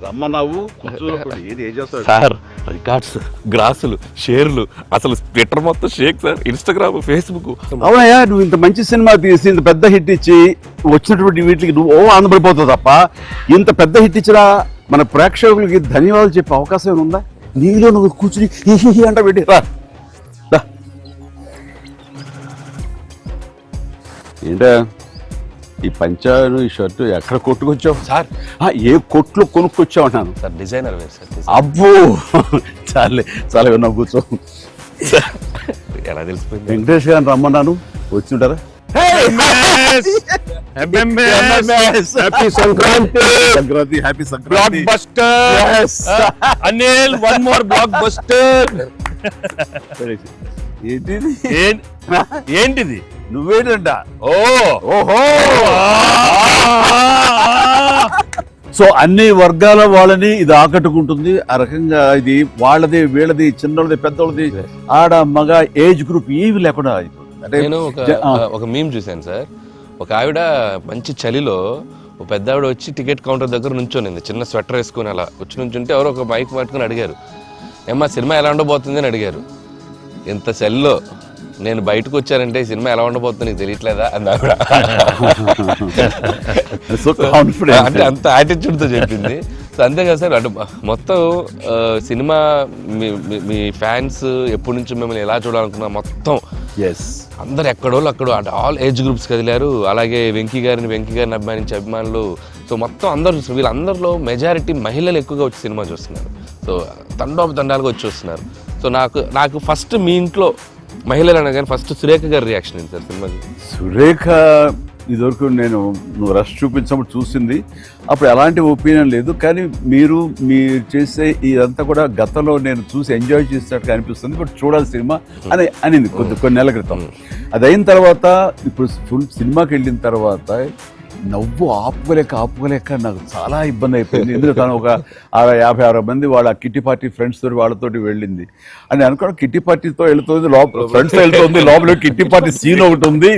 రమ్మన్నావు ఏది ఏం చేస్తావు సార్ రికార్డ్స్, గ్రాసులు, షేర్లు, అసలు ట్విట్టర్ మొత్తం షేక్ సార్, ఇన్స్టాగ్రామ్, ఫేస్బుక్. అవునయ్యా, నువ్వు ఇంత మంచి సినిమా తీసి ఇంత పెద్ద హిట్ ఇచ్చి వచ్చినటువంటి వీటికి నువ్వు ఆనందపడిపోతావు తప్ప ఇంత పెద్ద హిట్ ఇచ్చినా మన ప్రేక్షకులకి ధన్యవాదాలు చెప్పే అవకాశం ఏమైనా ఉందా? నీలో నువ్వు కూర్చుని హి అంట పెట్టి రా. ఏంటా ఈ పంచాను ఈ షర్టు ఎక్కడ కొట్టుకొచ్చావు సార్? ఏ కొట్లు కొనుక్కొచ్చావు అంటాను సార్ డిజైనర్ వేరు సార్. అబ్బో చాలే చాలా విన్నావు, కూర్చో. ఎలా తెలిసిపోయింది? వెంకటేష్ గారిని రమ్మన్నాను, వచ్చి ఉంటారా? Sankranti, happy Sankranti. Anil, one more block buster. ఏంటిది? ఏంటిది? నువ్వేంటంట? ఓహో. సో అన్ని వర్గాల వాళ్ళని ఇది ఆకట్టుకుంటుంది. ఆ రకంగా ఇది వాళ్ళది, వీళ్ళది, చిన్నది, పెద్దోళ్ళది, ఆడ, మగ, ఏజ్ గ్రూప్ ఏవి లేకుండా అంటే నేను ఒక మీమ్ చూశాను సార్. ఒక ఆవిడ మంచి చలిలో ఒక పెద్ద ఆవిడ వచ్చి టికెట్ కౌంటర్ దగ్గర నుంచోనింది, చిన్న స్వెటర్ వేసుకుని అలా వచ్చి నుంచుంటే ఎవరో ఒక మైక్ పట్టుకుని అడిగారు, ఏమ్మా సినిమా ఎలా ఉండబోతుంది అని అడిగారు. ఇంత చలిలో నేను బయటకు వచ్చానంటే సినిమా ఎలా ఉండబోతుంది నీకు తెలియట్లేదా అని ఆవిడ. అంటే అంత యాటిట్యూడ్తో చెప్పింది. సో అంతేకాదు సార్, అటు మొత్తం సినిమా మీ ఫ్యాన్స్ ఎప్పటి నుంచి మిమ్మల్ని ఎలా చూడాలనుకున్నా మొత్తం అందరు ఎక్కడోళ్ళు అక్కడ ఆల్ ఏజ్ గ్రూప్స్ కదిలారు. అలాగే వెంకీ గారిని అభిమానించే అభిమానులు. సో మొత్తం అందరూ, వీళ్ళందరిలో మెజారిటీ మహిళలు ఎక్కువగా వచ్చి సినిమా చూస్తున్నారు. సో తండాలుగా వచ్చి వస్తున్నారు. సో నాకు ఫస్ట్ మీ ఇంట్లో మహిళలు అనగానే ఫస్ట్ సురేఖ గారి రియాక్షన్ ఏంటి సార్ సినిమాకి? సురేఖ ఇదివరకు నువ్వు రష్ చూపించినప్పుడు చూసింది, అప్పుడు ఎలాంటి ఒపీనియన్ లేదు. కానీ మీరు చేసే ఇదంతా కూడా గతంలో నేను చూసి ఎంజాయ్ చేసినట్టుగా అనిపిస్తుంది, బట్ చూడాలి సినిమా అని అనింది కొన్ని నెలల క్రితం. అది అయిన తర్వాత ఇప్పుడు ఫుల్ సినిమాకి వెళ్ళిన తర్వాత నవ్వు ఆపుకోలేక నాకు చాలా ఇబ్బంది అయిపోయింది. ఎందుకంటే తను ఒక 50-60 మంది వాళ్ళ కిట్టి పార్టీ ఫ్రెండ్స్ తోటి వాళ్ళతోటి వెళ్ళింది అని అనుకోవడం. కిట్టి పార్టీతో వెళ్తుంది, ఫ్రెండ్స్ వెళ్తుంది, లోపల కిట్టి పార్టీ సీన్ ఒకటి ఉంది.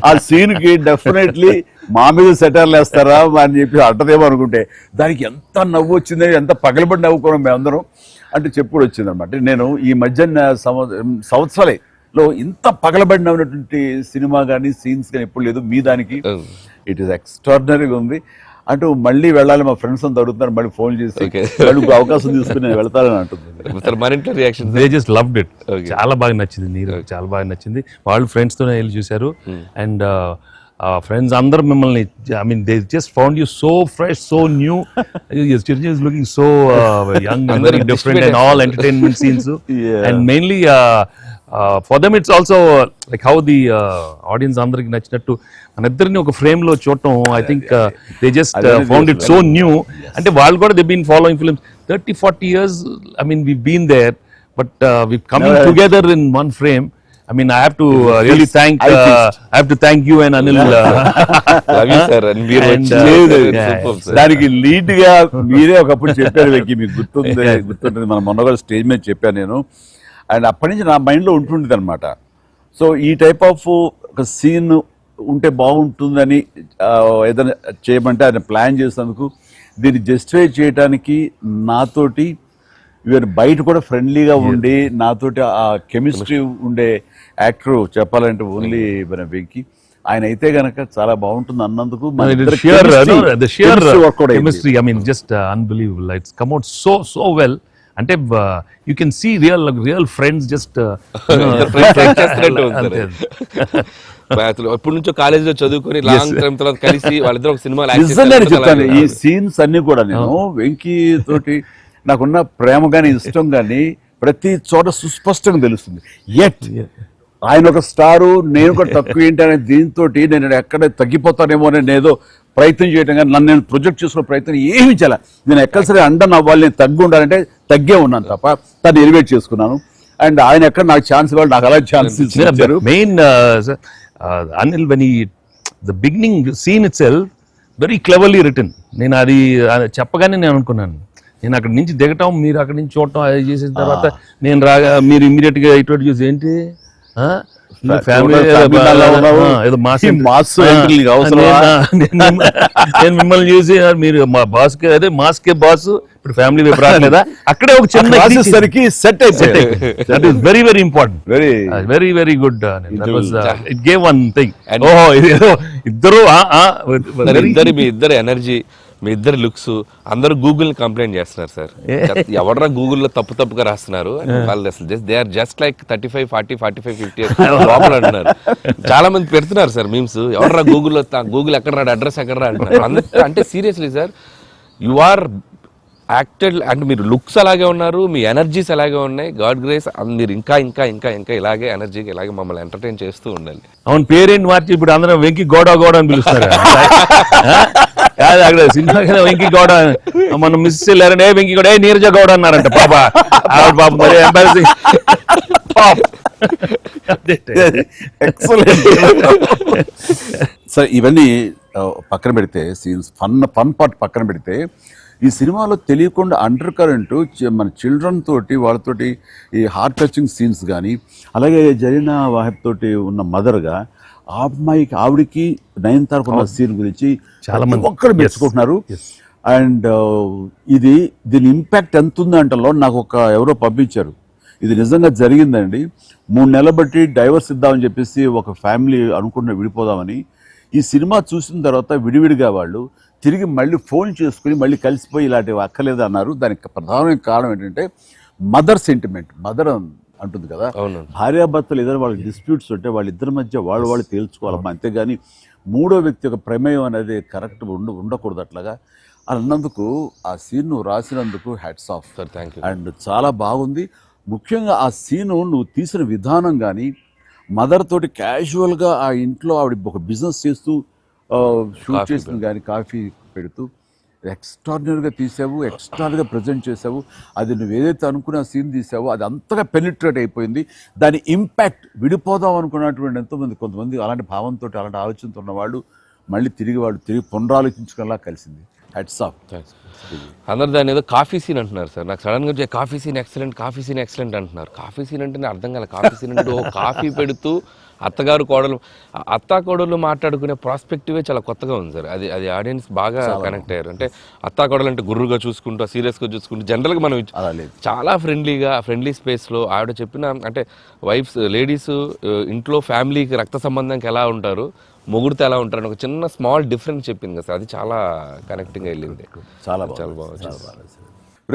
ఆ సీన్కి డెఫినెట్లీ మా మీద సెటర్లు వేస్తారా అని చెప్పి అంటదేమో అనుకుంటే దానికి ఎంత నవ్వు వచ్చింది, ఎంత పగలబడి నవ్వుకోవడం మేమందరం అంటే చెప్పుడు వచ్చింది అనమాట. నేను ఈ మధ్య సంవత్సరాలలో ఇంత పగలబడినటువంటి సినిమా కానీ సీన్స్ కానీ ఎప్పుడు లేదు. మీ దానికి ఇట్ ఈస్ ఎక్స్ట్రాడినరీగా ఉంది. అంటూ మళ్ళీ వెళ్ళాలి, మా ఫ్రెండ్స్ అంతా అడుగుతున్నారు, మళ్ళీ ఫోన్ చేసి అవకాశం తీసుకుని నేను వెళ్తానని అంటుంది. They just loved it. చాలా బాగా నచ్చింది, నీరు చాలా బాగా నచ్చింది. వాళ్ళు ఫ్రెండ్స్ తోనే వెళ్ళి చూశారు. అండ్ ఫ్రెండ్స్ అందరూ మిమ్మల్ని, I mean they just found you so fresh, so new. Chirchi is looking so young and very different and all entertainment scenes. And mainly for them it's also like how the audience అందరికి నచ్చినట్టు మన ఇద్దరిని ఒక frame లో చూడటం. I think they just found it so new. అంటే వాళ్ళు కూడా they been following films 30-40 years. I mean we've been there, but we've coming together in one frame. I mean, I have to really thank you and Anil. Love you, sir. And దానికి lead గా మీరే ఒకప్పుడు చెప్పారు వెంకీ, మీకు గుర్తుంటుంది. మన మొన్న కూడా స్టేజ్ మీద చెప్పాను నేను. అండ్ అప్పటి నుంచి నా మైండ్లో ఉంటుండేది అనమాట. సో ఈ టైప్ ఆఫ్ ఒక సీన్ ఉంటే బాగుంటుందని ఏదైనా చేయమంటే ఆయన ప్లాన్ చేసినందుకు, దీన్ని జస్టిఫై చేయడానికి నాతోటి ఈవెన్ బయట కూడా ఫ్రెండ్లీగా ఉండి నాతోటి ఆ కెమిస్ట్రీ ఉండే యాక్టర్ చెప్పాలంటే ఓన్లీ మన వెంకీ. ఆయన అయితే గనక చాలా బాగుంటుంది అన్నందుకు chemistry, I mean just unbelievable. It's come out so well. అంటే you can see real friends just ఎప్పటి నుంచో కాలేజీలో చదువుకొని లాంగ్ టైం తర్వాత కలిసి వాళ్ళిద్దరు ఒక సినిమా చెప్తాను. ఈ సీన్స్ అన్ని కూడా నేను వెంకీ తోటి నాకున్న ప్రేమ కానీ ఇష్టం కానీ ప్రతి చోట సుస్పష్టంగా తెలుస్తుంది. ఎట్ ఆయన ఒక స్టారు, నేను కూడా తక్కువ ఏంటి అనే దీంతో నేను ఎక్కడ తగ్గిపోతానేమో అని ఏదో ప్రయత్నం చేయటం కానీ నన్ను నేను ప్రొజెక్ట్ చేసుకునే ప్రయత్నం ఏమి చేయాలి. నేను ఎక్కడ సరే అండను అవ్వాలి, నేను తగ్గి ఉండాలంటే తగ్గే ఉన్నాను తప్ప తను ఎలివేట్ చేసుకున్నాను. అండ్ ఆయన ఎక్కడ నాకు ఛాన్స్ ఇవ్వాలి, నాకు అలా ఛాన్స్ ఇచ్చారు. Main Anil when the beginning scene itself very cleverly written. నేను అది చెప్పగానే నేను అనుకున్నాను, నేను అక్కడి నుంచి దిగటం, మీరు అక్కడి నుంచి చూడటం, అది చేసిన తర్వాత నేను రాగా మీరు ఇమీడియట్ గా ఇటువంటి చూసి ఏంటి ఫ్యామిలీ ఏదో మాస్ ఎంట్రీ అవసరమా? నేను మిమ్మల్ని చూసి మీరు మా బాస్ కి అదే మాస్ కే బాస్ ఇప్పుడు ఫ్యామిలీ వైపు రాలేదా అక్కడే ఒక చిన్న సరికి సెట్ అయిపోయింది. That is very very important, very very very good. It gave one thing. ఓహో ఇదేదో ఇద్దరు మీ ఇద్దరు ఎనర్జీ, మీ ఇద్దరు లుక్స్, అందరూ గూగుల్ ని కంప్లైంట్ చేస్తున్నారు సార్. ఎవడరా గూగుల్లో తప్పుగా రాస్తున్నారు వాళ్ళు, అసలు దే ఆర్ జస్ట్ లైక్ 35, 40, 45, 50 లోపల అంటున్నారు. చాలా మంది పెడుతున్నారు సార్ మీమ్స్, ఎవడరా గూగుల్లో, గూగుల్ ఎక్కడ రాడు, అడ్రస్ ఎక్కడ రా అంటున్నారు. అంటే seriously sir, you are acted, అంటే మీరు లుక్స్ అలాగే ఉన్నారు, మీ ఎనర్జీస్ అలాగే ఉన్నాయి. గాడ్ గ్రేస్, మీరు ఇంకా ఇంకా ఇంకా ఇంకా ఇలాగే ఎనర్జీకి ఇలాగే మమ్మల్ని ఎంటర్టైన్ చేస్తూ ఉండాలి. అవును, పేరేంటి మార్చి ఇప్పుడు అందరం వెంకి గౌడ అని పిలుస్తారు. కాదు అక్కడ సినిమా వెంకి గౌడ, మనం మిస్ వెళ్ళారని వెంకి గౌడ నీరజ గౌడ అన్నారంట. పాప పాప మరి ఎంబారసింగ్. ఎక్సలెంట్. సరే, ఇవన్నీ పక్కన పెడితే, సీన్స్ ఫన్ పార్ట్ పక్కన పెడితే, ఈ సినిమాలో తెలియకుండా అండర్ కరెంట్ మన చిల్డ్రన్ తోటి వాళ్ళతోటి ఈ హార్ట్ టచింగ్ సీన్స్ కానీ, అలాగే జరీనా వాహిబ్ తోటి ఉన్న మదర్గా ఆ అమ్మాయికి ఆవిడికి నయనతారకు ఉన్న సీన్ గురించి చాలా మంది ఒక్కరు మెచ్చుకుంటున్నారు. అండ్ దీని ఇంపాక్ట్ ఎంత ఉంది అంటలో నాకు ఎవరో పంపించారు, ఇది నిజంగా జరిగిందండి. 3 నెలల బట్టి డైవర్స్ ఇద్దామని చెప్పేసి ఒక ఫ్యామిలీ అనుకుంటున్న విడిపోదామని, ఈ సినిమా చూసిన తర్వాత విడివిడిగా వాళ్ళు తిరిగి మళ్ళీ ఫోన్ చేసుకుని మళ్ళీ కలిసిపోయి ఇలాంటివి అక్కర్లేదు అన్నారు. దానికి ప్రధానమైన కారణం ఏంటంటే మదర్ సెంటిమెంట్. మదర్ అంటుంది కదా, భార్యాభర్తలు ఏదైనా వాళ్ళకి డిస్ప్యూట్స్ ఉంటే వాళ్ళిద్దరి మధ్య వాళ్ళు తేల్చుకోవాలమ్మా, అంతేగాని మూడో వ్యక్తి యొక్క ప్రమేయం అనేది కరెక్ట్ ఉండకూడదు. అట్లాగా అన్నందుకు ఆ సీన్ నువ్వు రాసినందుకు hats off sir, thank you. And చాలా బాగుంది. ముఖ్యంగా ఆ సీను నువ్వు తీసిన విధానం కానీ, మదర్ తోటి క్యాజువల్గా ఆ ఇంట్లో ఆవిడ ఒక బిజినెస్ చేస్తూ షూట్ చేసింది కానీ, కాఫీ పెడుతూ ఎక్స్ట్రాడినరీగా తీసావు, ఎక్స్ట్రాడినరీగా ప్రజెంట్ చేసావు. అది నువ్వు ఏదైతే అనుకున్న సీన్ తీసావో అది అంతగా పెనిట్రేట్ అయిపోయింది. దాని ఇంపాక్ట్ విడిపోదాం అనుకున్నటువంటి ఎంతోమంది, కొంతమంది అలాంటి భావంతో అలాంటి ఆలోచనతో ఉన్నవాళ్ళు మళ్ళీ తిరిగి పునరాలోచించుకునేలా కలిసింది. Hats off. అందరు దాన్ని ఏదో కాఫీ సీన్ అంటున్నారు సార్. నాకు సడన్గా వచ్చే కాఫీ సీన్ ఎక్సలెంట్ అంటున్నారు. కాఫీ సీన్ అంటే నేను అర్థం కాలే. కాఫీ సీన్ అంటే కాఫీ పెడుతూ అత్తా కోడలు మాట్లాడుకునే ప్రాస్పెక్టివే చాలా కొత్తగా ఉంది సార్. అది ఆడియన్స్ బాగా కనెక్ట్ అయ్యారు. అంటే అత్తా కోడలు అంటే గుర్రుగా చూసుకుంటూ, సీరియస్గా చూసుకుంటూ, జనరల్గా మనం చాలా ఫ్రెండ్లీ స్పేస్లో ఆవిడ చెప్పిన, అంటే లేడీస్ ఇంట్లో ఫ్యామిలీకి రక్త సంబంధానికి ఎలా ఉంటారు, మొగుడితో ఎలా ఉంటారని ఒక చిన్న స్మాల్ డిఫరెన్స్ చెప్పింది కదా సార్. అది చాలా కనెక్టింగ్గా వెళ్ళింది. చాలా బాగుంది.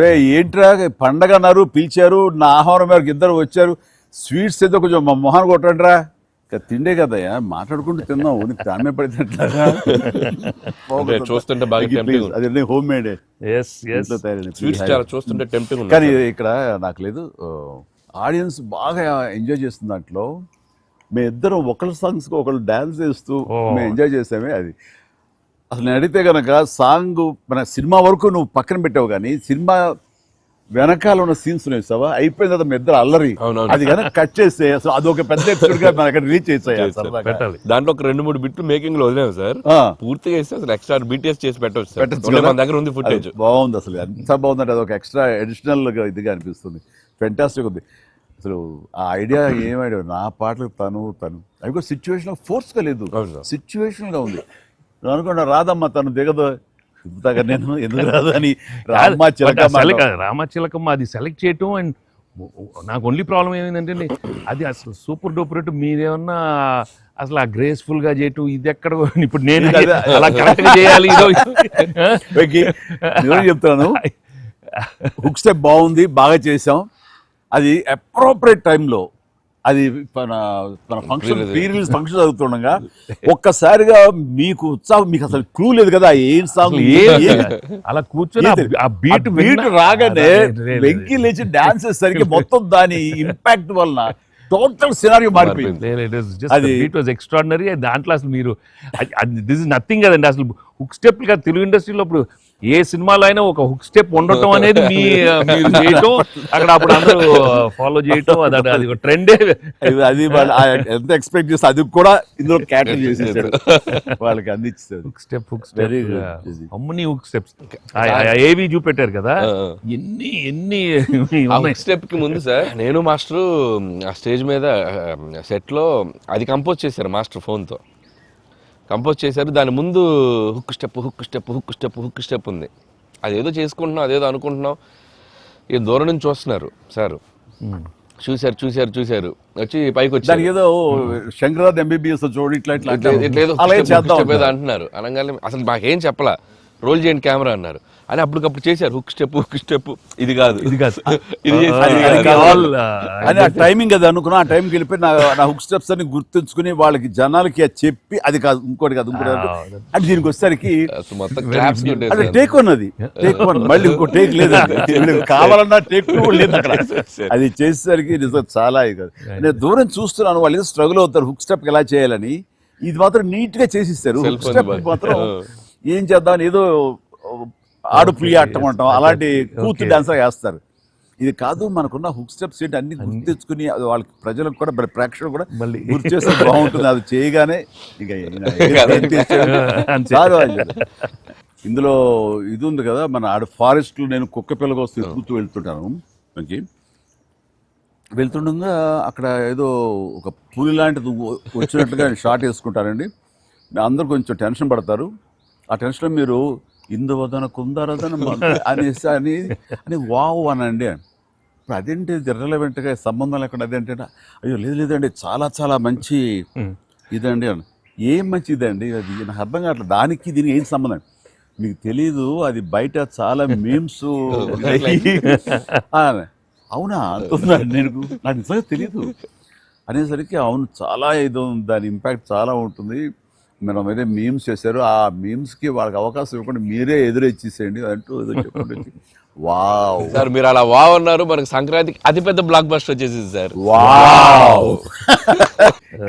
రే ఏంట్రా పండగ అన్నారు, పిలిచారు, నా ఆహ్వానం మేరకు ఇద్దరు వచ్చారు, స్వీట్స్ ఏదో కొంచెం మా మొహాన్ని కొట్టండిరా. తిండే కదయ్యా, మాట్లాడుకుంటూ తిన్నాం, నీకు తామే పడితే చూస్తుంటే అదే హోమ్ మేడ్ చూస్తుంటే టెంప్టింగ్. కానీ ఇక్కడ నాకు లేదు, ఆడియన్స్ బాగా ఎంజాయ్ చేస్తున్న దాంట్లో మేము ఇద్దరం ఒకళ్ళ సాంగ్స్కి ఒకళ్ళు డ్యాన్స్ చేస్తూ మేము ఎంజాయ్ చేసామే. అది అసలు నేను అడిగితే కనుక సాంగ్ మన సినిమా వరకు నువ్వు పక్కన పెట్టావు, కానీ సినిమా వెనకాల ఉన్న సీన్స్ వేసావా, అయిపోయిన తర్వాత మీ ఇద్దరు అల్లరి, అది కనుక కట్ చేస్తే అసలు అదొక పెద్ద ఎపిసోడ్ గా మనకి రీచ్ చేసాయి. దాంట్లో ఒక 2-3 బిట్లు మేకింగ్ లో వదిలేము సార్, పూర్తిగా వేస్తే అసలు ఎక్స్ట్రా బీటీఎస్ చేసి పెట్టచ్చు. మన దగ్గర ఉంది ఫుటేజ్, బాగుంది. అసలు ఎంత బాగుందంటే అదొక ఎక్స్ట్రా అడిషనల్ గా ఇదిగా అనిపిస్తుంది. ఫెంటాస్టిక్ ఉంది. అసలు ఆ ఐడియా ఏమైనా నా పాటలు తను అవి కూడా సిచ్యువేషన్ ఫోర్స్గా లేదు, సిచ్యువేషన్గా ఉంది. నువ్వు అనుకున్నా రాదమ్మా తను దిగదు, నేను ఎందుకు రాదు అని రామచిలకమ్మ అది సెలెక్ట్ చేయటం. అండ్ నాకు ఓన్లీ ప్రాబ్లం ఏమైందంటే అది అసలు సూపర్ డూపర్ హిట్. మీరేమన్నా అసలు ఆ గ్రేస్ఫుల్ గా చేయటం, ఇది ఎక్కడ ఇప్పుడు నేను అలా కరెక్ట్ గా చేయాలి. చెప్తాను, హుక్ స్టెప్ బాగుంది, బాగా చేసాం. అది అప్రోప్రియేట్ టైంలో, అది మన ఫంక్షన్ ప్రీ రిలీజ్ ఫంక్షన్ జరుగుతుండగా ఒక్కసారిగా మీకు ఉత్సాహం, మీకు అసలు క్లూ లేదు కదా ఏం సాంగ్, అలా కూర్చొని ఆ బీట్ రాగానే వెంకీ లేచి డాన్స్ చేసేసరికి మొత్తం దాని ఇంపాక్ట్ వలన టోటల్ సినారియో మారిపోయింది. It was extraordinary. దాంట్లో అసలు మీరు దిస్ ఇస్ నథింగ్ కదండి. అసలు హుక్ స్టెప్ తెలుగు ఇండస్ట్రీలో ఇప్పుడు ఏ సినిమాలో అయినా ఒక హుక్ స్టెప్ ఉండటం అనేది మీరు చేయటం, అక్కడ అప్పుడు అందరూ ఫాలో చేయటం, అది ఒక ట్రెండే. అది వాళ్ళు ఎంత ఎక్స్పెక్ట్ చేస్తే అది కూడా ఇందులో క్యాటర్ చేసేసారు, వాళ్ళకి అందించారు. Hook step Very good. అమ్మని హుక్ స్టెప్స్ ఏవి చూపెట్టారు కదా, ఎన్ని స్టెప్ కి ముందు సార్ నేను మాస్టర్ ఆ స్టేజ్ మీద సెట్ లో అది కంపోజ్ చేశారు మాస్టర్ ఫోన్ తో కంపోజ్ చేశారు. దాని ముందు hook step hook step hook step hook step ఉంది. అదేదో చేసుకుంటున్నాం, అదేదో అనుకుంటున్నాం. ఈ దూరం నుంచి చూస్తున్నారు సార్, చూశారు వచ్చి పైకి వచ్చి ఏదో శంకరాద్ ఎంబీబీఎస్ చూడు ఇట్లా ఇట్లా ఇట్లేదో అంటున్నారు. అనగానే అసలు మాకేం చెప్పలా, రోల్ చేయండి కెమెరా అన్నారు. అని అప్పటికప్పుడు చేశారు హుక్ స్టెప్, ఇది కాదు ఇది అని ఆ టైమింగ్ అది అనుకున్నా. ఆ టైంకి వెళ్ళిపోయి నా హుక్ స్టెప్స్ అని గుర్తుంచుకుని వాళ్ళకి జనాలకి అది చెప్పి అది కాదు ఇంకోటి కాదు ఇంకోటి అంటే దీనికి వచ్చేసరికి మొత్తం క్లాప్స్ అంటే టేక్ ఉన్నది, టేక్ వన్, మళ్ళీ ఇంకో టేక్ లేదు, కావాలన్నా టేక్ టూ లేదు అక్కడ. అది చేసేసరికి నిజం చాలా కాదు. నేను దూరం చూస్తున్నాను, వాళ్ళు స్ట్రగుల్ అవుతారు హుక్ స్టెప్ ఎలా చేయాలని. ఇది మాత్రం నీట్ గా చేసిస్తారు. హుక్ స్టెప్ మాత్రం ఏం చేద్దామని ఏదో ఆడు పులి ఆటం అంటాం అలాంటి కూతు డాన్సర్ వేస్తారు. ఇది కాదు, మనకున్న హుక్ స్టెప్స్ ఏంటి అన్ని గుర్తు తెచ్చుకుని వాళ్ళకి ప్రజలకు కూడా ప్రేక్షకులు కూడా గుర్తు చేస్తే బాగుంటుంది. అది చేయగానే ఇక ఇందులో ఇది ఉంది కదా, మన ఆడ ఫారెస్ట్ లో నేను కుక్క పిల్లగా వస్తే కూతూ వెళ్తుంటాను. మనకి వెళ్తుండగా అక్కడ ఏదో ఒక పులి లాంటిది వచ్చినట్టుగా షాట్ వేసుకుంటారండి. అందరూ కొంచెం టెన్షన్ పడతారు. ఆ టెన్షన్లో మీరు ఇందువదన కుందరదన అనేసి అని వావ్ అనండి. ఇప్పుడు అదేంటి ఇర్రెలవెంట్గా సంబంధం లేకుండా అదేంటే, అయ్యో లేదండి చాలా చాలా మంచి ఇదండి అని. ఏం మంచి ఇదండి అది నాకు అర్థం కావట్లేదు, దానికి దీనికి ఏం సంబంధం మీకు తెలీదు. అది బయట చాలా మీమ్స్ అవునా అంటున్నాను నేను, నాకు నిజంగా తెలీదు అనేసరికి అవును చాలా ఇది దాని ఇంపాక్ట్ చాలా ఉంటుంది. మనం ఏదో మీమ్స్ చేశారు, ఆ మీమ్స్కి వాళ్ళకి అవకాశం ఇవ్వకుండా మీరే ఎదురొచ్చేసేయండి అంటూ ఏదో చెప్పండి. వావ్ సార్ మీరు అలా వావ్ అన్నారు, మనకి సంక్రాంతికి అతిపెద్ద బ్లాక్ బస్టర్ వచ్చేసింది సార్. వావ్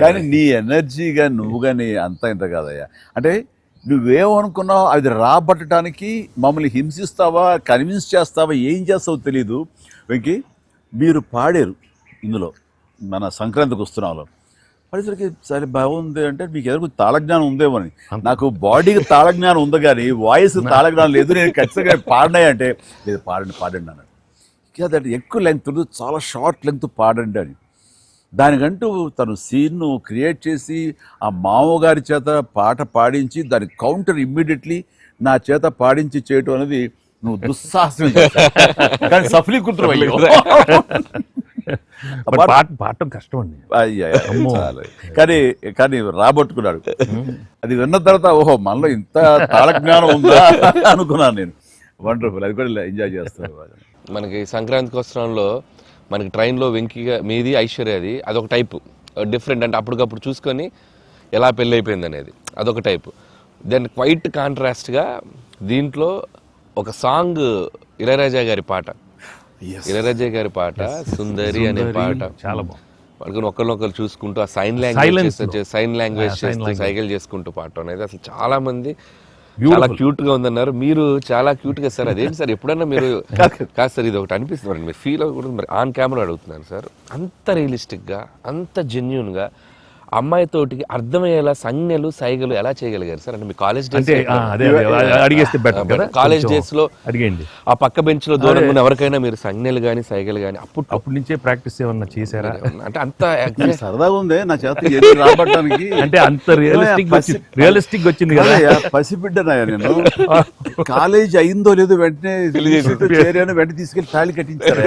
కానీ నీ ఎనర్జీగా నువ్వు కానీ అంత ఇంత కాదయ్యా. అంటే నువ్వేమనుకున్నావు అది రాబట్టడానికి మమ్మల్ని హింసిస్తావా, కన్విన్స్ చేస్తావా, ఏం చేస్తావో తెలీదు. వెంకీ మీరు పాడారు ఇందులో మన సంక్రాంతికి వస్తున్నాలో, పడేసరికి సరే బాగుంది అంటే మీకు ఎదురు తాళజ్ఞానం ఉందేమో అని. నాకు బాడీకి తాళజ్ఞానం ఉంది కానీ వాయిస్ తాళజ్ఞానం లేదు. నేను ఖచ్చితంగా పాడినాయి అంటే లేదు పాడండి అన్నాడు. కాదంటే ఎక్కువ లెంగ్త్ చాలా షార్ట్ లెంగ్త్ పాడండి అని. దానికంటూ తను సీన్ను క్రియేట్ చేసి ఆ మామగారి చేత పాట పాడించి దాని కౌంటర్ ఇమ్మీడియట్లీ నా చేత పాడించి చేయటం అనేది నువ్వు దుస్సాహసం కానీ సఫలీకృతం అయ్యో. పాడటం కష్టం అండి, కానీ రాబట్టుకున్నాడు. అది విన్న తర్వాత ఓహో మనలో ఇంత తాళజ్ఞానం ఉందా అనుకున్నాను నేను. వండర్ఫుల్, అది కూడా ఎంజాయ్ చేస్తాను. మనకి సంక్రాంతికి వస్త్రంలో మనకి ట్రైన్లో వెంకీగా మీది ఐశ్వర్యది అదొక టైపు డిఫరెంట్, అంటే అప్పటికప్పుడు చూసుకొని ఎలా పెళ్ళి అయిపోయింది అనేది అదొక టైపు. దెన్ క్వైట్ కాంట్రాస్ట్గా దీంట్లో ఒక సాంగ్ ఇళయరాజా గారి పాట, ఇళయరాజా గారి పాట సుందరి అనే పాట చాలా బాగుంది. వాళ్ళకి ఒకరినొకరు చూసుకుంటూ ఆ సైన్ లాంగ్వేజ్ చేస్తూ సైకిల్ చేసుకుంటూ పాట అనేది అసలు చాలా మంది చాలా క్యూట్ గా ఉందన్నారు. మీరు చాలా క్యూట్ గా సార్. అదేంటి సార్ ఎప్పుడన్నా మీరు కాదు సార్ ఇది ఒకటి అనిపిస్తుంది మీరు ఫీల్ అవ్వకూడదు, మరి ఆన్ కెమెరా అడుగుతున్నాను సార్. అంత రియలిస్టిక్ గా అంత జెన్యూన్ గా అమ్మాయితోటికి అర్థమయ్యేలా సంజ్ఞలు సైగలు ఎలా చేయగలిగారు సార్? అంటే మీ కాలేజ్ కాలేజ్ డేస్ లో అడిగండి ఆ పక్క బెంచ్ లో దూరంగా ఉన్న ఎవరికైనా మీరు సంజ్ఞలు గానీ సైగలు గానీ అప్పటి నుంచే ప్రాక్టీస్ ఏమన్నా చేశారా? అంటే అంత సరదాగా ఉంది నా చేత రాబట్టడానికి. అంటే అంత రియలిస్టిక్ వచ్చింది కదా. పసిబిడ్డనాయా నేను, కాలేజ్ అయిందో లేదో వెంటనే చేరాను, వెంటనే తీసుకెళ్లి తాళి కట్టించారా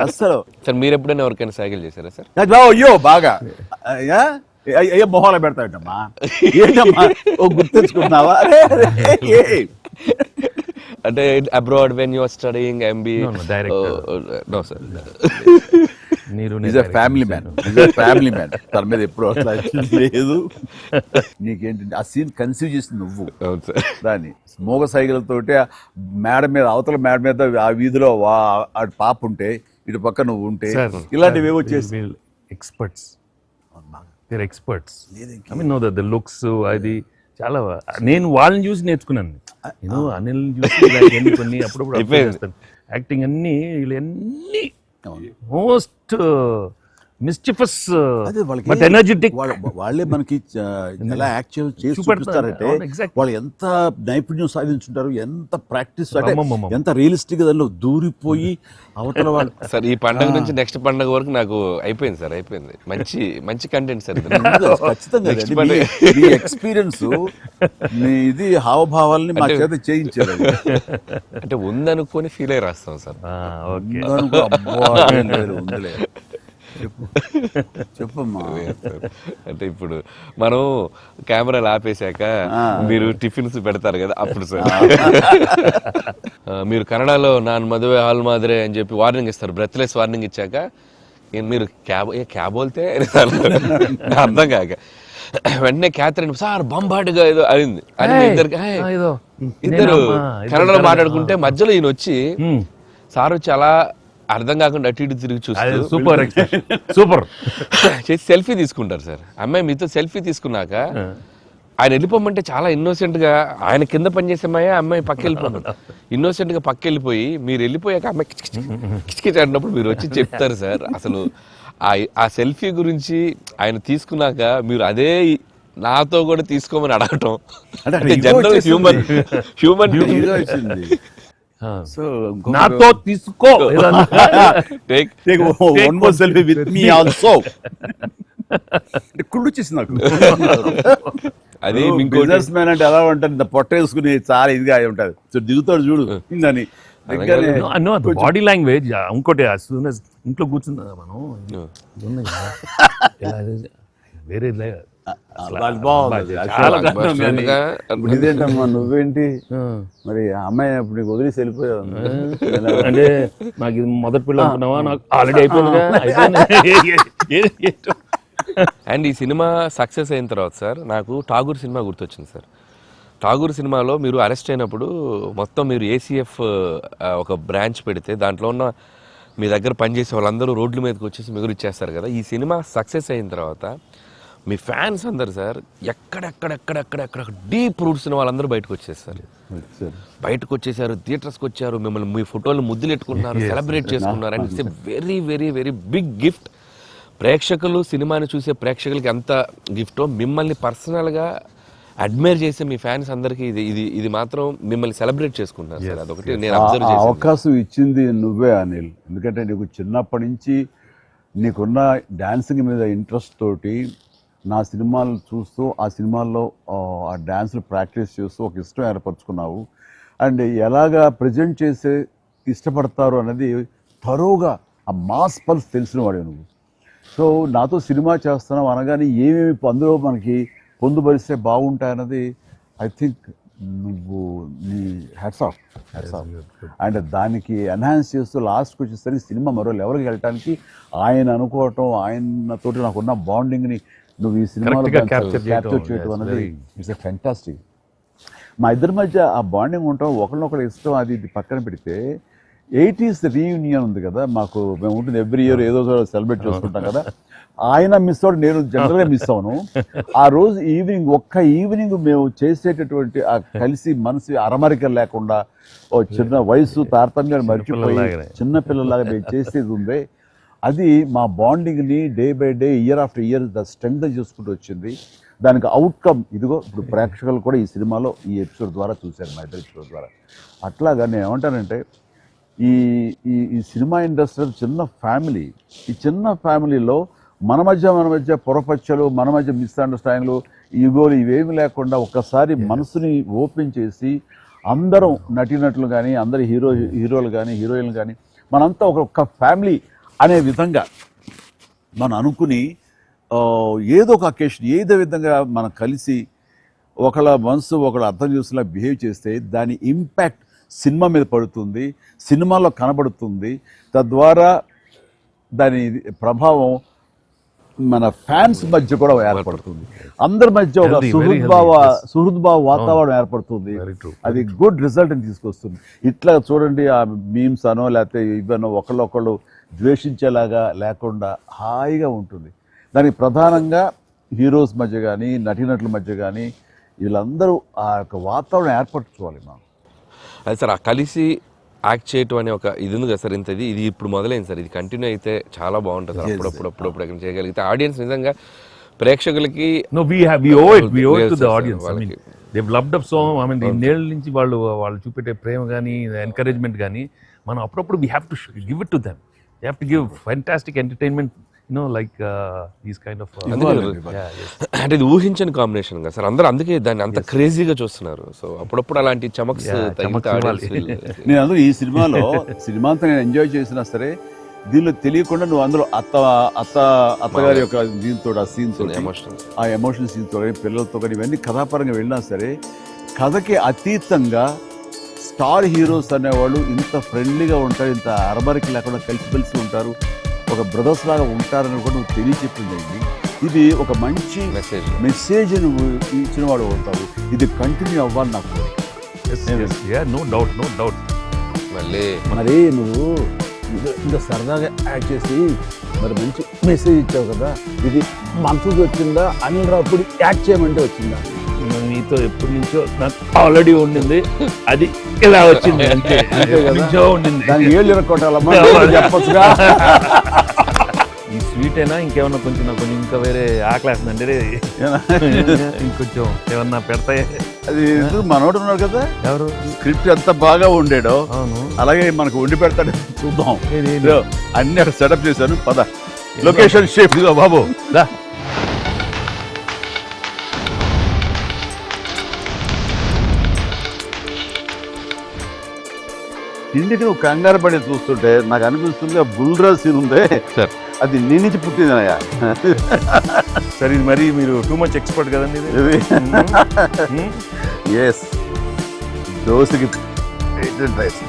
అస్సలు. సార్ మీరు ఎప్పుడైనా ఎవరికైనా సైకిల్ చేశారా సార్? అయ్యో బాగా ఏ మొహాలు పెడతాడమ్మా, ఏంటమ్మా ఓ గుర్తుంచుకున్నావా? అంటే abroad when you are studying MBA? No sir, family man తన మీద ఎప్పుడు అట్లా లేదు. నీకేంటి ఆ సీన్ కన్సీవ్ చేసింది నువ్వు దాన్ని మోగ సైకిల్తోటి మేడ మీద అవతల మేడ మీద ఆ వీధిలో పాప ఉంటే ఇటు పక్క నువ్వు ఉంటే ఇలాంటివి ఏవో చేసి experts. They're experts. I mean, no, the looks, అది చాలా నేను వాళ్ళని చూసి నేర్చుకున్నాను. నేను అనిల్ చూసి కొన్ని అప్పుడప్పుడు యాక్టింగ్ అన్ని వీళ్ళన్నీ మోస్ట్ మిస్చిఫస్ బట్ ఎనర్జెటిక్. వాళ్ళే మనకి ఎలా యాక్చువల్ చేసి చూపిస్తారంటే వాళ్ళు ఎంత నైపుణ్యం సాధించుంటారు, ఎంత ప్రాక్టీస్ అంటే ఎంత రియలిస్టిక్ దానిలో దూరిపోయి అవతల వాళ్ళు. సార్ ఈ పండుగ నుంచి నెక్స్ట్ పండుగ వరకు నాకు అయిపోయింది సార్, అయిపోయింది. మంచి మంచి కంటెంట్ సార్ ఖచ్చితంగా మీ ఎక్స్పీరియన్స్ మీ ఇది హావభావాలని మా చేత చేయించారు. అంటే ఉందనుకొని ఫీల్ అయ్యి రాస్తాం సార్. ఉందిలే చెప్పమ్మా. అంటే ఇప్పుడు మనం కెమెరాలు ఆపేశాక మీరు టిఫిన్స్ పెడతారు కదా అప్పుడు సార్ మీరు కన్నడలో నాన్ మదువే హాల్ మాదిరే అని చెప్పి వార్నింగ్ ఇస్తారు, బ్రెత్లెస్ వార్నింగ్ ఇచ్చాక మీరు క్యాబ్ వెళ్తే అర్థం కాక వెంటనే క్యాథరిన్ సార్ బంబాటుగా ఏదో అయింది అని ఇద్దరు కన్నడలో మాట్లాడుకుంటే మధ్యలో ఈయన వచ్చి సార్ వచ్చి అలా అర్థం కాకుండా అటు ఇటు తిరిగి చూస్తారు, సూపర్ సూపర్ చేసి సెల్ఫీ తీసుకుంటారు సార్. అమ్మాయి మీతో సెల్ఫీ తీసుకున్నాక ఆయన వెళ్ళిపోమంటే చాలా ఇన్నోసెంట్ గా, ఆయన కింద పనిచేసే అమ్మాయి పక్క వెళ్ళిపోతారు, ఇన్నోసెంట్ గా పక్క వెళ్ళిపోయి మీరు వెళ్ళిపోయాక అమ్మాయి కిచకిచ అన్నప్పుడు మీరు వచ్చి చెప్తారు సార్. అసలు ఆ సెల్ఫీ గురించి ఆయన తీసుకున్నాక మీరు అదే నాతో కూడా తీసుకోమని అడగటం జనరల్ హ్యూమన్ సో నాతో తీసుకో కుళ్ళు వచ్చేసి నాకు. అది బిజినెస్ మ్యాన్ అంటే ఎలా ఉంటుంది, పొట్ట వేసుకుని చాలా ఇదిగా ఉంటుంది. సో దిగుతాడు చూడు అని బాడీ లాంగ్వేజ్. ఇంకోటి ఇంట్లో కూర్చున్నా మనం వేరే ఇదేంటమ్మా నువ్వేంటి మరి అమ్మాయి అప్పుడు నీకు వదిలేసి వెళ్ళిపోయావు అంటే నాకు ఇది మొదటి పిల్ల అనుకున్నావా, నాకు ఆల్రెడీ అయిపోయింది. అండ్ ఈ సినిమా సక్సెస్ అయిన తర్వాత సార్ నాకు ఠాగూర్ సినిమా గుర్తొచ్చింది సార్. ఠాగూర్ సినిమాలో మీరు అరెస్ట్ అయినప్పుడు మొత్తం మీరు ఏసీఎఫ్ ఒక బ్రాంచ్ పెడితే దాంట్లో ఉన్న మీ దగ్గర పనిచేసే వాళ్ళందరూ రోడ్ల మీదకి వచ్చేసి మిగురు ఇచ్చేస్తారు కదా. ఈ సినిమా సక్సెస్ అయిన తర్వాత మీ ఫ్యాన్స్ అందరు సార్ ఎక్కడెక్కడెక్కడెక్కడెక్కడ డీప్ రూట్స్ వాళ్ళందరూ బయటకు వచ్చేస్తారు, బయటకు వచ్చేసారు, థియేటర్స్కి వచ్చారు, మిమ్మల్ని మీ ఫోటోలు ముద్దులు ఎట్టుకున్నారు, సెలబ్రేట్ చేసుకున్నారు. And it's a very very very big gift. ప్రేక్షకులు సినిమాని చూసే ప్రేక్షకులకి ఎంత గిఫ్టో మిమ్మల్ని పర్సనల్గా అడ్మైర్ చేసే మీ ఫ్యాన్స్ అందరికి ఇది మాత్రం మిమ్మల్ని సెలబ్రేట్ చేసుకుంటున్నారు సార్. అదొకటి నేను అబ్జర్వ్ చేశాను. అవకాశం ఇచ్చింది నువ్వే అనిల్, ఎందుకంటే నీకు చిన్నప్పటి నుంచి నీకున్న డాన్సింగ్ మీద ఇంట్రెస్ట్ తోటి నా సినిమాలు చూస్తూ ఆ సినిమాల్లో ఆ డాన్స్లు ప్రాక్టీస్ చేస్తూ ఒక ఇష్టం ఏర్పరచుకున్నావు. అండ్ ఎలాగా ప్రజెంట్ చేసే ఇష్టపడతారు అనేది తరోగా ఆ మాస్ పల్స్ తెలిసిన వాడే నువ్వు. సో నాతో సినిమా చేస్తున్నావు అనగానే ఏమేమి అందులో మనకి పొందుపరిస్తే బాగుంటాయన్నది ఐ థింక్ నువ్వు నీ హ్యాట్స్ ఆఫ్. అండ్ దానికి ఎన్హాన్స్ చేస్తూ లాస్ట్కి వచ్చేసరికి సినిమా మరో లెవెల్కి వెళ్ళటానికి ఆయన అనుకోవటం, ఆయనతోటి నాకున్న బాండింగ్ని నువ్వు ఈ సినిమాలో క్యాప్చర్ చేయటం అనేది ఇట్స్ ఎ ఫెంటాస్టిక్. మా ఇద్దరి మధ్య ఆ బాండింగ్ ఉండటం, ఒకరినొకరు ఇష్టం, అది ఇది పక్కన పెడితే 80s రీయూనియన్ ఉంది కదా మాకు, మేము ఉంటుంది ఎవ్రీ ఇయర్ ఏదో సెలబ్రేట్ చేసుకుంటాం కదా. ఆయన మిస్ అవుట్, నేను జనరల్గా మిస్ అవును. ఆ రోజు ఈవినింగ్ ఒక్క ఈవినింగ్ మేము చేసేటటువంటి ఆ కలిసి మనసు అరమరికలు లేకుండా ఓ చిన్న వయసు తారతమ్యాలు మర్చిపోయి చిన్నపిల్లలాగా మేము చేసేది ఉందే, అది మా బాండింగ్ని day by day year after year the strength చేసుకుంటూ వచ్చింది. దానికి అవుట్కమ్ ఇదిగో ఇప్పుడు ప్రేక్షకులు కూడా ఈ సినిమాలో ఈ ఎపిసోడ్ ద్వారా చూశారు, మా ఇద్దరు ఎపిసోడ్ ద్వారా. అట్లాగా నేను ఏమంటానంటే ఈ ఈ సినిమా ఇండస్ట్రీ చిన్న ఫ్యామిలీ, ఈ చిన్న ఫ్యామిలీలో మన మధ్య పొరపచ్చలు, మన మధ్య మిస్అండర్స్టాండింగ్లు, ఈగోలు ఇవేమి లేకుండా ఒక్కసారి మనసుని ఓపెన్ చేసి అందరం నటీనటులు కానీ, అందరు హీరోలు కానీ, హీరోయిన్లు కానీ మనంతా ఒక ఫ్యామిలీ అనే విధంగా మనం అనుకుని ఏదో ఒక అకేషన్ ఏదో విధంగా మనం కలిసి ఒకళ్ళ మనసు ఒకళ్ళు అర్థం చేసుకునేలా బిహేవ్ చేస్తే దాని ఇంపాక్ట్ సినిమా మీద పడుతుంది, సినిమాలో కనబడుతుంది. తద్వారా దాని ప్రభావం మన ఫ్యాన్స్ మధ్య కూడా ఏర్పడుతుంది, అందరి మధ్య ఒక సుహృద్భావ వాతావరణం ఏర్పడుతుంది. అది గుడ్ రిజల్ట్ అని తీసుకొస్తుంది. ఇట్లా చూడండి, ఆ మీమ్స్ అనో లేకపోతే ఇవన్నో ఒకళ్ళొకళ్ళు ద్వేషించేలాగా లేకుండా హాయిగా ఉంటుంది. దానికి ప్రధానంగా హీరోస్ మధ్య కానీ, నటీనటుల మధ్య కానీ వీళ్ళందరూ ఆ యొక్క వాతావరణం ఏర్పరచుకోవాలి మనం. అది సార్ ఆ కలిసి యాక్ట్ చేయటం అనే ఒక ఇది ఉంది కదా సార్, ఇది ఇప్పుడు మొదలైంది సార్, ఇది కంటిన్యూ అయితే చాలా బాగుంటుంది సార్. అప్పుడప్పుడు ఎక్కడ చేయగలిగితే ఆడియన్స్ నిజంగా ప్రేక్షకులకి No, we owe it to the audience. I mean, they've loved up so. I mean, ఇన్నేళ్ళ నుంచి వాళ్ళు చూపెట్టే ప్రేమ కానీ ఎంకరేజ్మెంట్ కానీ మనం అప్పుడప్పుడు we have to give it to them. We have to give fantastic entertainment, like these kind of. అంటే ఇది ఊహించని combination కదా సార్, అందరూ అందుకే దాన్ని అంత క్రేజీగా చూస్తున్నారు. సో అప్పుడప్పుడు అలాంటి చమక్స్ నేను అందులో ఈ సినిమా అంతా నేను ఎంజాయ్ చేసినా సరే, దీనిలో తెలియకుండా నువ్వు అందులో అత్తగారి యొక్క దీంతో ఆ సీన్ తో ఆ ఎమోషనల్ సీన్ తో కానీ పిల్లలతో కానీ ఇవన్నీ కథాపరంగా వెళ్ళినా సరే, కథకి అతీతంగా స్టార్ హీరోస్ అనేవాళ్ళు ఇంత ఫ్రెండ్లీగా ఉంటారు, ఇంత అరమరికి లేకుండా కలిసి ఉంటారు, ఒక బ్రదర్స్ లాగా ఉంటారని కూడా నువ్వు తెలియచెప్పిందండి. ఇది ఒక మంచి మెసేజ్ నువ్వు ఇచ్చిన వాడు అవుతావు. ఇది కంటిన్యూ అవ్వాలి నాకు. No doubt. మరి నువ్వు ఇంకా సరదాగా యాక్ట్ చేసి మరి మంచి మెసేజ్ ఇచ్చావు కదా, ఇది మనసుకి వచ్చిందా అనిల్ రావుపూడి యాక్ట్ చేయమంటే వచ్చిందా? మీతో ఎప్పటి నుంచో నాకు ఆల్రెడీ ఉండింది, అది ఇలా వచ్చింది అంతే. నుంచో ఉండింది, దానికి ఏళ్ళు ఇరక్కొట్టాలమ్మా చెప్పొచ్చుగా. ఈ స్వీట్ అయినా ఇంకేమన్నా కొంచెం నాకు ఇంకా వేరే ఆకలేస్తుందండి, ఇంకొంచెం ఏమన్నా పెడతాయి. అది మనోడు ఉన్నాడు కదా, ఎవరు స్క్రిప్ట్ ఎంత బాగా ఉండేడో అవును అలాగే మనకు వండి పెడతాడు, చూద్దాం. అన్ని అక్కడ సెటప్ చేశాను, పద లొకేషన్ షిఫ్ట్ బాబు. ఇంటికి నువ్వు కంగారు పడి చూస్తుంటే నాకు అనిపిస్తుంది ఆ బుల్రాజ్ సీన్ ఉందే సార్, అది నీ నుంచి పుట్టిందనయ్యా. సరే, ఇది మరి మీరు టూ మచ్ ఎక్స్పర్ట్ కదండి ఇది. ఎస్, దోశకి రైస్.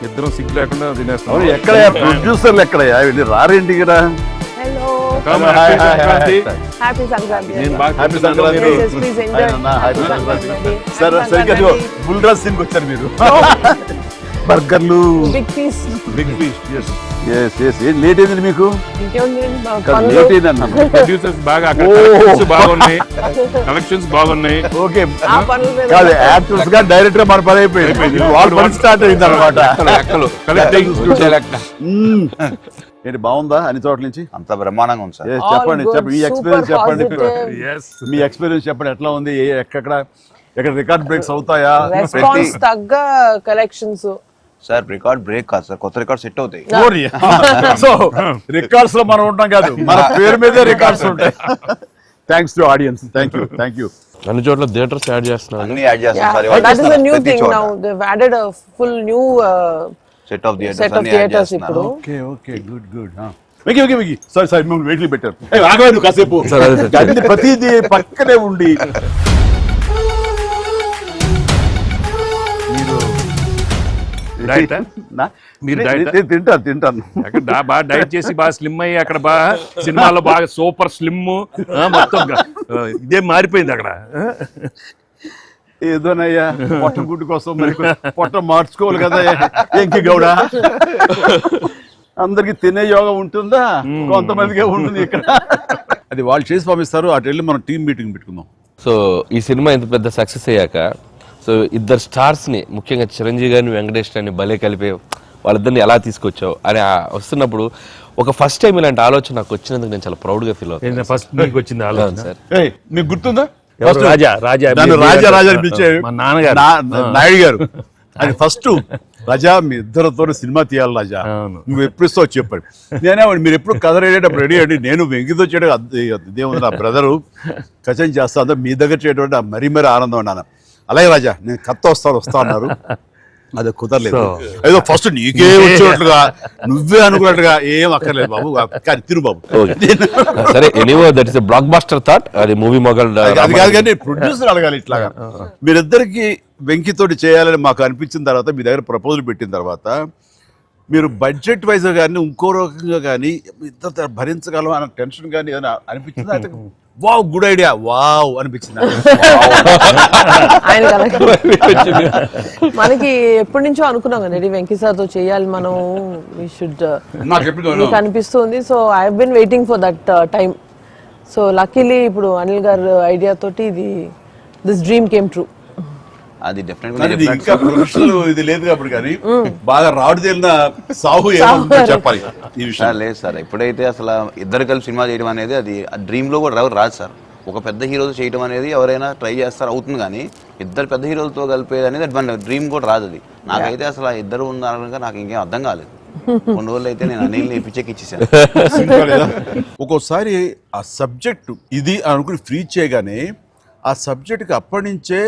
ఇద్దరం సిగ్గు లేకుండా తినేస్తాం. అవును, ఎక్కడయ్యా ప్రొడ్యూసర్లు, ఎక్కడయ్యా వెళ్ళి రారేంటి ఇక్కడ? Happy Sankranti. Happy Sankranti. Please enjoy. Happy Sankranti. సరే సరిగ్గా బుల్రాజ్ సీన్కి వచ్చారు మీరు. బర్గర్లు, Big piece. Big fish. ఏం లేట్ అయింది మీకు? ఇంకేముంది? లేట్ అయింది అన్నాను. ప్రొడ్యూసర్స్ బాగా బాగున్నాయి, కలెక్షన్స్ బాగున్నాయి. ఓకే, ఆ పనుల మీద కాదు యాక్టర్స్ గా డైరెక్టర్ గా మన పని అయిపోయింది, వాళ్ళ పని స్టార్ట్ అయింది అనమాట. ఏంటి బాగుందా అన్ని చోట్ల నుంచి? అంత బ్రహ్మాండంగా ఉంది సార్. చెప్పండి మీ ఎక్స్పీరియన్స్ చెప్పండి. positive. మీ ఎక్స్పీరియన్స్ చెప్పండి, ఎట్లా ఉంది? ఎక్కడ రికార్డ్ బ్రేక్స్ అవుతాయా? రెస్పాన్స్ తగ్గ కలెక్షన్స్. సార్ రికార్డ్ బ్రేక్ కాదు సార్, కొత్త రికార్డ్ సెట్ అవుతాయి. సో రికార్డ్స్ లో మనం ఉంటాం కాదు, మన పేరు మీదే రికార్డ్స్ ఉంటాయి. Thanks to audience. Thank you. అన్ని చోట్ల థియేటర్స్ యాడ్ చేస్తున్నారు, అన్ని యాడ్ చేస్తాం sir. That is a new thing now. They've added a full new set of theaters ఇప్పుడు. Okay good. వెకి సారీ మిమ్మల్ని వెయిట్లు పెట్టారు. ఆగలేదు కాసేపు, ప్రతిదీ పక్కనే ఉండి. మీరు తింటాను. అక్కడ బాగా డైట్ చేసి బాగా స్లిమ్ అయ్యి అక్కడ బాగా సినిమాలో బాగా సూపర్ స్లిమ్ మొత్తం ఇదే మారిపోయింది అక్కడ. ఏదోనయ్యా పొట్ట గుడ్డు కోసం మరి పొట్ట మార్చుకోవాలి కదా ఎంకి గౌడ. అందరికి తినే యోగం ఉంటుందా? కొంతమందికే ఉంటుంది ఇక్కడ. అది వాళ్ళు చేసి పంపిస్తారు, అటు వెళ్ళి మనం టీం మీటింగ్ పెట్టుకుందాం. సో ఈ సినిమా ఇంత పెద్ద సక్సెస్ అయ్యాక, సో ఇద్దరు స్టార్స్ని ముఖ్యంగా చిరంజీవి గారిని వెంకటేష్ గారిని భలే కలిపే వాళ్ళిద్దరిని ఎలా తీసుకొచ్చావు అని వస్తున్నప్పుడు ఒక ఫస్ట్ టైం ఇలాంటి ఆలోచన నాకు వచ్చినందుకు నేను చాలా ప్రౌడ్గా ఫీల్ అవుతాను. ఫస్ట్ మీకు వచ్చింది ఆలోచన సార్. మీకు గుర్తుందా? రాజా మా నాన్నగారు నాయుడు గారు అది ఫస్ట్. రాజా మీ ఇద్దరితో సినిమా తీయాలి రాజా, నువ్వు ఎప్పుడు ఇస్తావు చెప్పండి. నేనే మీరు ఎప్పుడు కథ రెడేటప్పుడు రెడీ అండి, నేను వెంకితో చేయడం ఇదేముంది, నా బ్రదరు కచన్ చేస్తా, మీ దగ్గర చేయడం మరీ ఆనందం అన్నాను. అలాగే రాజా నేను కథ వస్తా అన్నారు, అది కుదరలేదు. ఏదో ఫస్ట్ నీకే వచ్చేటట్టుగా నువ్వే అనుకున్నట్టుగా ఏం అక్కర్లేదు బాబు, కానీ తిరు బాబు. సరే, anyway that is a block buster thought. అది మూవీ మొగల్ అది కాదు, కానీ ప్రొడ్యూసర్ అడగాలి ఇట్లాగా. మీరిద్దరికి వెంకితోటి చేయాలని మాకు అనిపించిన తర్వాత, మీ దగ్గర ప్రపోజల్ పెట్టిన తర్వాత, మీరు బడ్జెట్ వైజ్ కానీ ఇంకో రకంగా కానీ ఇద్దరు భరించగలం అన్న టెన్షన్ కానీ ఏదైనా అనిపించిందా? అయితే వావ్ గుడ్ ఐడియా వావ్ అనిపించింది. మనకి ఎప్పటి నుంచో అనుకున్నాం కదా వెంకీ సార్ తో చేయాలి మనం, వి షుడ్, నాకు అనిపిస్తుంది. So I have been waiting for that time. So luckily ఇప్పుడు అనిల్ గారు ఐడియా తోటి దిస్ డ్రీమ్ కేమ్ ట్రూ. అది కానీ ఇది ఇంకా డెఫినెట్గా ప్రొఫెషనల్ ఇది లేదు కాబట్టి కానీ బాగా రాడు తేలిన సాహు ఏమో చెప్పాలి ఈ విషయం. లేదు సార్, ఎప్పుడైతే అసలు ఇద్దరు కలిసి సినిమా చేయడం అనేది అది డ్రీమ్ లో కూడా రాదు సార్. ఒక పెద్ద హీరోతో చేయడం అనేది ఎవరైనా ట్రై చేస్తారు, అవుతుంది, కానీ ఇద్దరు పెద్ద హీరోలతో కలిపేది అనేది అది డ్రీమ్ కూడా రాదు. అది నాకైతే అసలు ఆ ఇద్దరు ఉన్నారనగా నాకు ఇంకేం అర్థం కాలేదు. కొన్ని రోజులు అయితే నేను అనిల్ని పిచ్చెక్కిచ్చేసాను. ఒక్కోసారి ఆ సబ్జెక్ట్ ఇది అనుకుని ఫ్రీ చేయగానే ఆ సబ్జెక్ట్కి అప్పటి నుంచే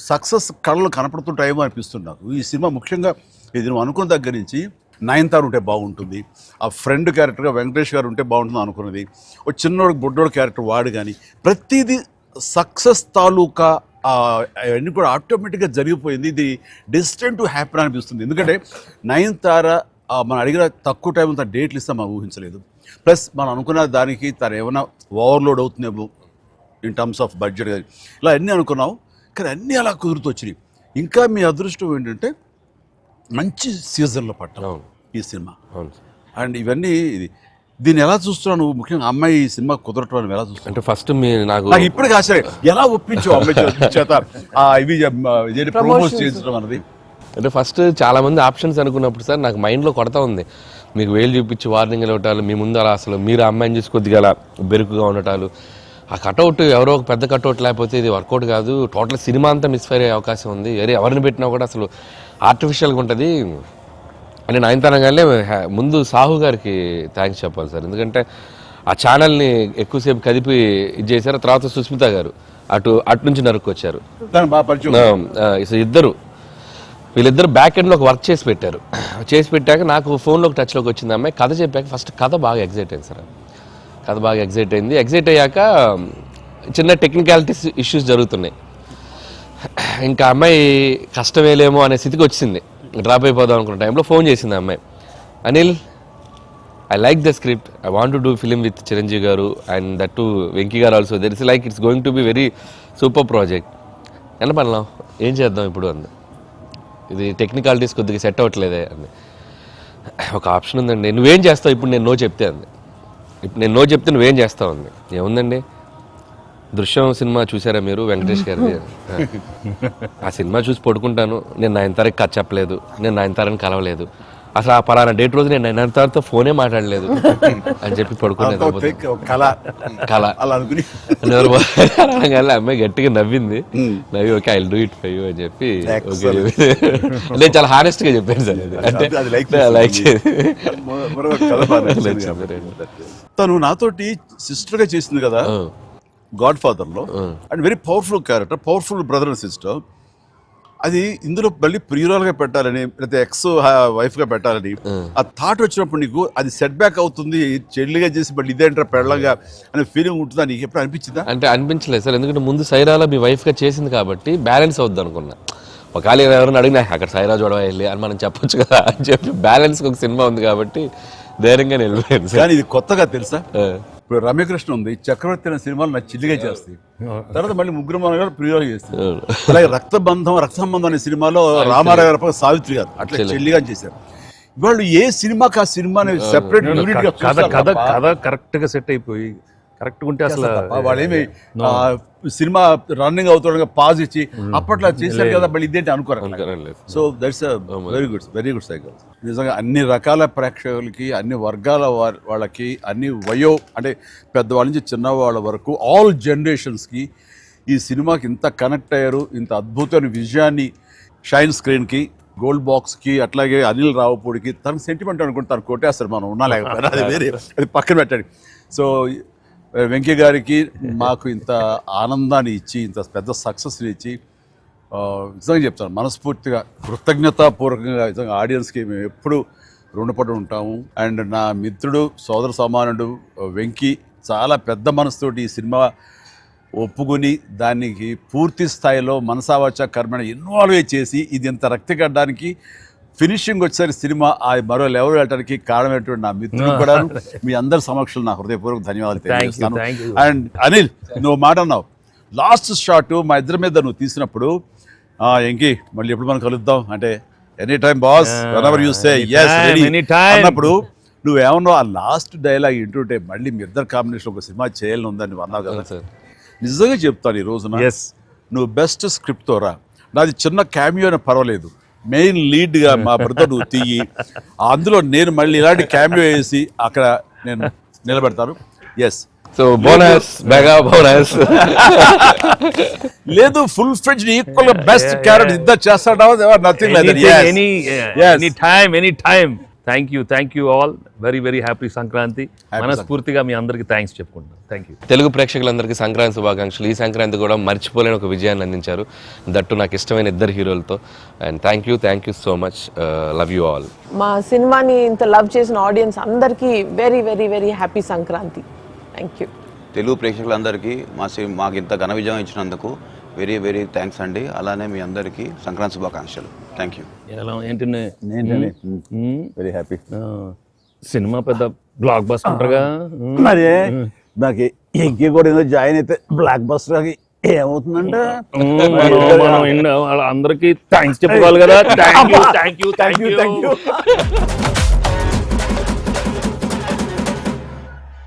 సక్సెస్ కళలు కనపడుతుంటాయేమో అనిపిస్తుంది నాకు. ఈ సినిమా ముఖ్యంగా ఇది నువ్వు అనుకున్న దగ్గర నుంచి నయనతార ఉంటే బాగుంటుంది, ఆ ఫ్రెండ్ క్యారెక్టర్గా వెంకటేష్ గారు ఉంటే బాగుంటుంది అనుకున్నది, ఒక చిన్నోడు బుడ్డోడు క్యారెక్టర్ వాడు, కానీ ప్రతిదీ సక్సెస్ తాలూకా అవన్నీ కూడా ఆటోమేటిక్గా జరిగిపోయింది. ఇది డెస్టిన్ టు హ్యాపీ అనిపిస్తుంది. ఎందుకంటే నయనతార మనం అడిగిన తక్కువ టైం అంత డేట్లు ఇస్తాం మనం ఊహించలేదు. ప్లస్ మనం అనుకున్న దానికి తను ఏమైనా ఓవర్లోడ్ అవుతుందేమో ఇన్ టర్మ్స్ ఆఫ్ బడ్జెట్, ఇలా అన్నీ అనుకున్నాం, కానీ అన్నీ అలా కుదురుతూ వచ్చినాయి. ఇంకా మీ అదృష్టం ఏంటంటే మంచి సీజన్లో పట్టాం ఈ సినిమా. అండ్ ఇవన్నీ దీన్ని ఎలా చూస్తున్నావు నువ్వు? ముఖ్యంగా అమ్మాయి ఈ సినిమా కుదరటం అని ఎలా చూస్తావు? అంటే ఫస్ట్ నాకు ఇప్పటికి ఆశ్చర్యం, ఎలా ఒప్పించావు అమ్మాయి చేత ఇవి ప్రమోట్ చేయించడం అన్నది? అంటే ఫస్ట్ చాలా మంది ఆప్షన్స్ అనుకున్నప్పుడు సార్ నాకు మైండ్లో కొడతా ఉంది, మీకు వేలు చూపించి వార్నింగ్ ఇవ్వటాలు, మీ ముందు అలా అసలు మీరు అమ్మాయిని చూసి కొద్దిగా అలా బెరుకుగా ఉండటాలు, ఆ కటౌట్ ఎవరో ఒక పెద్ద కటౌట్ లేకపోతే ఇది వర్కౌట్ కాదు, టోటల్ సినిమా అంతా మిస్ఫైర్ అయ్యే అవకాశం ఉంది, ఎవరిని పెట్టినా కూడా అసలు ఆర్టిఫిషియల్గా ఉంటుంది అని నయనతారగానే ముందు సాహు గారికి థ్యాంక్స్ చెప్పాలి సార్. ఎందుకంటే ఆ ఛానల్ని ఎక్కువసేపు కదిపి ఇది చేశారు. తర్వాత సుస్మిత గారు అటు నుంచి నరుక్కొచ్చారు. వీళ్ళిద్దరు బ్యాక్ ఎండ్లో ఒక వర్క్ చేసి పెట్టారు. చేసి పెట్టాక నాకు ఫోన్లోకి టచ్లోకి వచ్చింది అమ్మాయి. కథ చెప్పాక ఫస్ట్ కథ బాగా ఎగ్జైట్ అయింది సార్. కథ బాగా ఎగ్జైట్ అయింది. ఎగ్జైట్ అయ్యాక చిన్న టెక్నికాలిటీస్ ఇష్యూస్ జరుగుతున్నాయి. ఇంకా అమ్మాయి కష్టమేలేమో అనే స్థితికి వచ్చింది. డ్రాప్ అయిపోదాం అనుకున్న టైంలో ఫోన్ చేసింది అమ్మాయి, Anil I like the script, I want to do film with Chiranjeevi గారు అండ్ దట్ టు వెంకీ గారు also, there is like it's going to be very super project. ఎంత పడలాం, ఏం చేద్దాం ఇప్పుడు అంది. ఇది టెక్నికాలిటీస్ కొద్దిగా సెట్ అవ్వట్లేదే అంది. ఒక ఆప్షన్ ఉందండి, నువ్వేం చేస్తావు ఇప్పుడు నేను నో చెప్తే అంది. ఇప్పుడు నేను నో చెప్తే నువ్వేం చేస్తావు అంది. ఏముందండి, దృశ్యం సినిమా చూసారా మీరు వెంకటేష్ గారిది? ఆ సినిమా చూసి పడుకుంటాను, నేను నయనతారకి కథ చెప్పలేదు, నేను నయనతారని కలవలేదు, అసలు ఆ పలానా డేట్ రోజు నేను నయనతారతో ఫోనే మాట్లాడలేదు అని చెప్పి పడుకునేది. కళ అనగానే అమ్మాయి గట్టిగా నవ్వింది. నవ్వి okay I do it for you అని చెప్పి ఓకే నేను చాలా హానెస్ట్ గా చెప్పాను సార్. అది లైక్ తను నాతోటి సిస్టర్ గా చేసింది కదా గాడ్ ఫాదర్ లో, and very powerful character, powerful brother and sister. అది ఇందులో మళ్ళీ ప్రియురాలుగా పెట్టాలని లేకపోతే ఎక్స్ వైఫ్ గా పెట్టాలని ఆ థాట్ వచ్చినప్పుడు నీకు అది సెట్ బ్యాక్ అవుతుంది, చెల్లిగా చేసి మళ్ళీ ఇదేంటారా పెళ్ళగా అనే ఫీలింగ్ ఉంటుందా నీకు ఎప్పుడు అనిపించిందా? అంటే అనిపించలేదు సార్, ఎందుకంటే ముందు సైరాలో మీ వైఫ్ గా చేసింది కాబట్టి బ్యాలెన్స్ అవుద్ది అనుకున్నా. ఒకవేళ ఎవరైనా అడిగినా అక్కడ సైరా చూడవా వెళ్ళి అని మనం చెప్పొచ్చు కదా అని చెప్పి బ్యాలెన్స్ ఒక సినిమా ఉంది కాబట్టి ధైర్యంగా వెళ్ళిపోయాను సార్. కానీ ఇది కొత్తగా తెలుసా, ఇప్పుడు రమ్యకృష్ణ ఉంది, చక్రవర్తి అనే సినిమాలు నాకు చిల్లిగా చేస్తాయి, తర్వాత మళ్ళీ ముగ్గురు మన గారు ప్రియులు చేస్తారు. అలాగే రక్త సంబంధం అనే సినిమాలో రామారావు గారు సావిత్రి గారు అట్లా చెల్లిగా చేశారు. వాళ్ళు ఏ సినిమాకి ఆ సినిమాని సెపరేట్ యూనిట్ గా కథ కరెక్ట్ గా సెట్ అయిపోయి కరెక్ట్ ఉంటే అసలు వాళ్ళేమి సినిమా రన్నింగ్ అవుతుండగా పాజ్ ఇచ్చి అప్పట్లో చేశారు కదా మళ్ళీ ఇదేంటి అనుకోరు. So that's very good cycle. నిజంగా అన్ని రకాల ప్రేక్షకులకి, అన్ని వర్గాల వాళ్ళకి, అన్ని అంటే పెద్దవాళ్ళ నుంచి చిన్నవాళ్ళ వరకు ఆల్ జనరేషన్స్కి ఈ సినిమాకి ఇంత కనెక్ట్ అయ్యారు. ఇంత అద్భుతమైన విజయాన్ని షైన్ స్క్రీన్కి, గోల్డ్ బాక్స్కి, అట్లాగే అనిల్ రావుపూడికి తనకు సెంటిమెంట్ అనుకుంటే తను కొట్టేస్తారు, మనం ఉన్నా లేకపోయినా అది వేరే, అది పక్కన పెట్టండి. సో వెంకయ్య గారికి మాకు ఇంత ఆనందాన్ని ఇచ్చి, ఇంత పెద్ద సక్సెస్ని ఇచ్చి నిజంగా చెప్తాను మనస్ఫూర్తిగా కృతజ్ఞతాపూర్వకంగా నిజంగా ఆడియన్స్కి మేము ఎప్పుడు రుణపడి ఉంటాము. అండ్ నా మిత్రుడు సోదర సమానుడు వెంకీ చాలా పెద్ద మనసుతోటి ఈ సినిమా ఒప్పుకొని దానికి పూర్తి స్థాయిలో మనసావాచ కర్మని ఇన్వాల్వ్ చేసి ఇది ఇంత రక్తికడ్డానికి ఫినిషింగ్ వచ్చేసరి సినిమా ఆ మరో లెవెల్ వెళ్ళడానికి కారణమైనటువంటి నా మిత్రుడు కూడా మీ అందరి సమక్షంలో నా హృదయపూర్వక ధన్యవాదాలు తెలియజేస్తాను. అండ్ అనిల్, నువ్వు మాట అన్నావు లాస్ట్ షాట్ మా ఇద్దరి మీద నువ్వు తీసినప్పుడు, ఎంకి మళ్ళీ ఎప్పుడు మనం కలుద్దాం అంటే any time boss whenever you say yes ready అన్నప్పుడు నువ్వేమన్నా ఆ లాస్ట్ డైలాగ్ వింటుంటే మళ్ళీ మీ ఇద్దరు కాంబినేషన్ ఒక సినిమా చేయాలని ఉందని నువ్వు అన్నావు కదా సార్ నిజంగా చెప్తాను ఈ రోజున ఎస్ నువ్వు బెస్ట్ స్క్రిప్ట్తో రా నాది చిన్న క్యామియో అని పర్వాలేదు మెయిన్ లీడ్గా మా బ్రదర్ నువ్వు తీయి అందులో నేను మళ్ళీ ఇలాంటి క్యామియో వేసి అక్కడ నేను నిలబెడతాను yes so bonus mega bonus లేదు full friend equal best character ఇద్దరు చేస్తాడా nothing any time thank you all very happy Sankranti మనస్ఫూర్తిగా మీ అందరికి థ్యాంక్స్ చెప్పుకుంటాను థ్యాంక్ యూ తెలుగు ప్రేక్షకులందరికీ సంక్రాంతి శుభాకాంక్షలు. ఈ సంక్రాంతి కూడా మర్చిపోలేని ఒక విజయాన్ని అందించారు, దట్టు నాకు ఇష్టమైన ఇద్దరు హీరోలతో. And thank you so much, love you all. మా సినిమాని ఇంత లవ్ చేసిన ఆడియన్స్ అందరికీ very happy Sankranti. Thank you. Telugu ప్రేక్షకులందరికీ మాకు ఇంత ఘన విజయం ఇచ్చినందుకు వెరీ థ్యాంక్స్ అండి. అలానే మీ అందరికీ సంక్రాంతి శుభాకాంక్షలు. Thank you. ఎలా ఏంటి వెరీ హ్యాపీ సినిమా పెద్ద బ్లాక్ బస్టర్గా మరి నాకు ఇంకే కూడా ఏదో జాయిన్ అయితే బ్లాక్ బస్టర్ ఏమవుతుందంటే మనం అందరికి థ్యాంక్స్ చెప్పుకోవాలి కదా. Thank you